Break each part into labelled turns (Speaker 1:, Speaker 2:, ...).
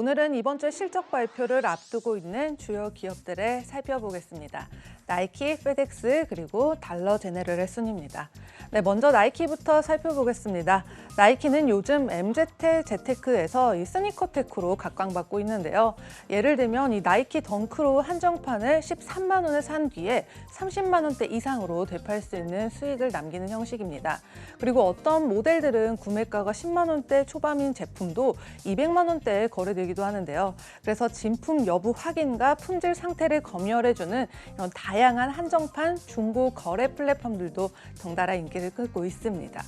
Speaker 1: 오늘은 이번 주 실적 발표를 앞두고 있는 주요 기업들을 살펴보겠습니다. 나이키, 페덱스, 그리고 달러 제네럴의 순입니다. 먼저 나이키부터 살펴보겠습니다. 나이키는 요즘 MZ 재테크에서 이 스니커테크로 각광받고 있는데요. 예를 들면 이 나이키 덩크로 한정판을 13만 원에 산 뒤에 30만 원대 이상으로 되팔 수 있는 수익을 남기는 형식입니다. 그리고 어떤 모델들은 구매가가 10만 원대 초반인 제품도 200만 원대에 거래되기도 하는데요. 그래서 진품 여부 확인과 품질 상태를 검열해주는 이런 다양한 한정판 중고 거래 플랫폼들도 덩달아 인기를 끌고 있습니다.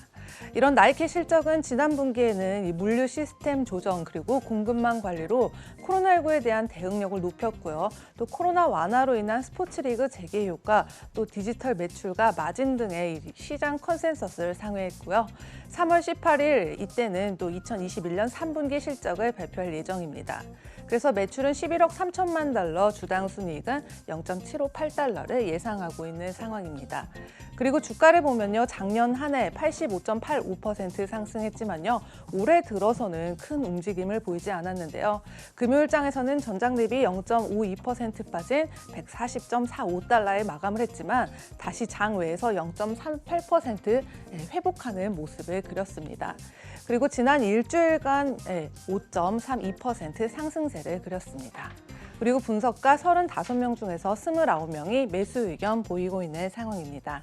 Speaker 1: 이런 나이키 실적은 지난 분기에는 이 물류 시스템 조정 그리고 공급망 관리로 코로나19에 대한 대응력을 높였고요. 또 코로나 완화로 인한 스포츠리그 재개 효과, 또 디지털 매출과 마진 등의 시장 컨센서스를 상회했고요. 3월 18일 이때는 또 2021년 3분기 실적을 발표할 예정입니다. 그래서 매출은 11억 3천만 달러, 주당 순이익은 0.758달러를 예상하고 있는 상황입니다. 그리고 주가를 보면요, 작년 한 해 85.85% 상승했지만요, 올해 들어서는 큰 움직임을 보이지 않았는데요. 금요일장에서는 전장 대비 0.52% 빠진 140.45달러에 마감을 했지만 다시 장외에서 0.38% 회복하는 모습을 그렸습니다. 그리고 지난 일주일간 5.32% 상승세를 그렸습니다. 그리고 분석가 35명 중에서 29명이 매수 의견 보이고 있는 상황입니다.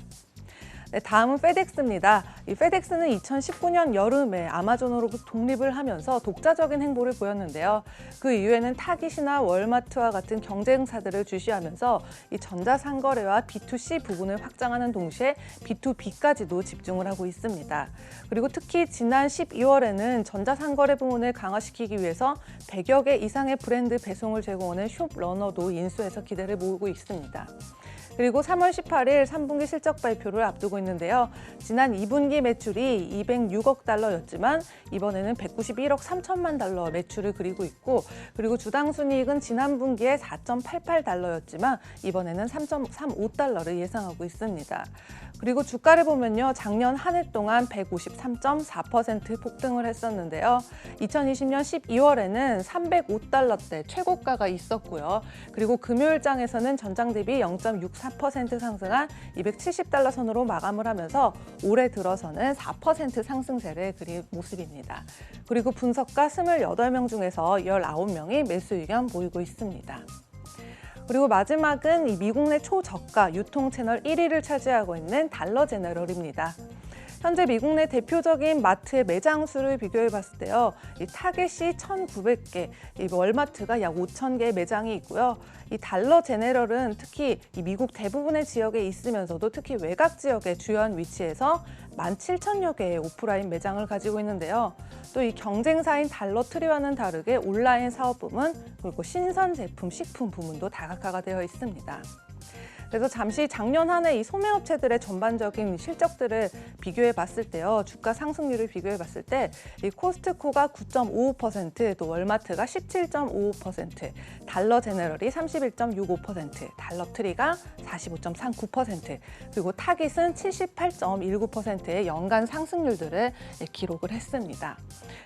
Speaker 1: 다음은 페덱스입니다. 이 페덱스는 2019년 여름에 아마존으로부터 독립을 하면서 독자적인 행보를 보였는데요. 그 이후에는 타깃이나 월마트와 같은 경쟁사들을 주시하면서 이 전자상거래와 B2C 부분을 확장하는 동시에 B2B까지도 집중을 하고 있습니다. 그리고 특히 지난 12월에는 전자상거래 부문을 강화시키기 위해서 100여 개 이상의 브랜드 배송을 제공하는 숍러너도 인수해서 기대를 모으고 있습니다. 그리고 3월 18일 3분기 실적 발표를 앞두고 있는데요. 지난 2분기 매출이 206억 달러였지만 이번에는 191억 3천만 달러 매출을 그리고 있고, 그리고 주당 순이익은 지난 분기에 4.88달러였지만 이번에는 3.35달러를 예상하고 있습니다. 그리고 주가를 보면요, 작년 한 해 동안 153.4% 폭등을 했었는데요. 2020년 12월에는 305달러대 최고가가 있었고요. 그리고 금요일장에서는 전장 대비 0.64% 상승한 270달러 선으로 마감을 하면서 올해 들어서는 4% 상승세를 그린 모습입니다. 그리고 분석가 28명 중에서 19명이 매수 의견 보이고 있습니다. 그리고 마지막은 이 미국 내 초저가 유통 채널 1위를 차지하고 있는 달러 제너럴입니다. 현재 미국 내 대표적인 마트의 매장 수를 비교해 봤을 때요, 이 타겟이 1,900개, 이 월마트가 약 5,000개의 매장이 있고요. 이 달러 제네럴은 특히 이 미국 대부분의 지역에 있으면서도 특히 외곽 지역의 주요한 위치에서 17,000여 개의 오프라인 매장을 가지고 있는데요. 또 이 경쟁사인 달러트리와는 다르게 온라인 사업 부문, 그리고 신선 제품, 식품 부문도 다각화가 되어 있습니다. 그래서 잠시 작년 한 해 이 소매업체들의 전반적인 실적들을 비교해 봤을 때요, 주가 상승률을 비교해 봤을 때 이 코스트코가 9.55%, 또 월마트가 17.55%, 달러 제너럴이 31.65%, 달러트리가 45.39%, 그리고 타깃은 78.19%의 연간 상승률들을 기록을 했습니다.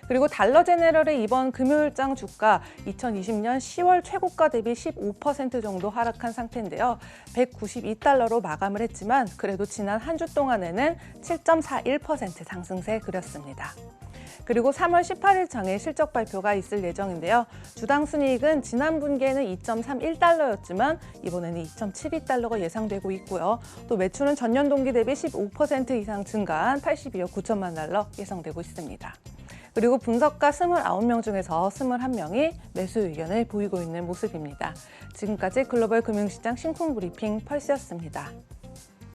Speaker 1: 그리고 달러 제너럴의 이번 금요일장 주가 2020년 10월 최고가 대비 15% 정도 하락한 상태인데요. 192달러로 마감을 했지만 그래도 지난 한 주 동안에는 7.41% 상승세 그렸습니다. 그리고 3월 18일 장에 실적 발표가 있을 예정인데요. 주당 순이익은 지난 분기에는 2.31달러였지만 이번에는 2.72달러가 예상되고 있고요. 또 매출은 전년 동기 대비 15% 이상 증가한 82억 9천만 달러 예상되고 있습니다. 그리고 분석가 29명 중에서 21명이 매수 의견을 보이고 있는 모습입니다. 지금까지 글로벌 금융시장 심쿵 브리핑 펄스였습니다.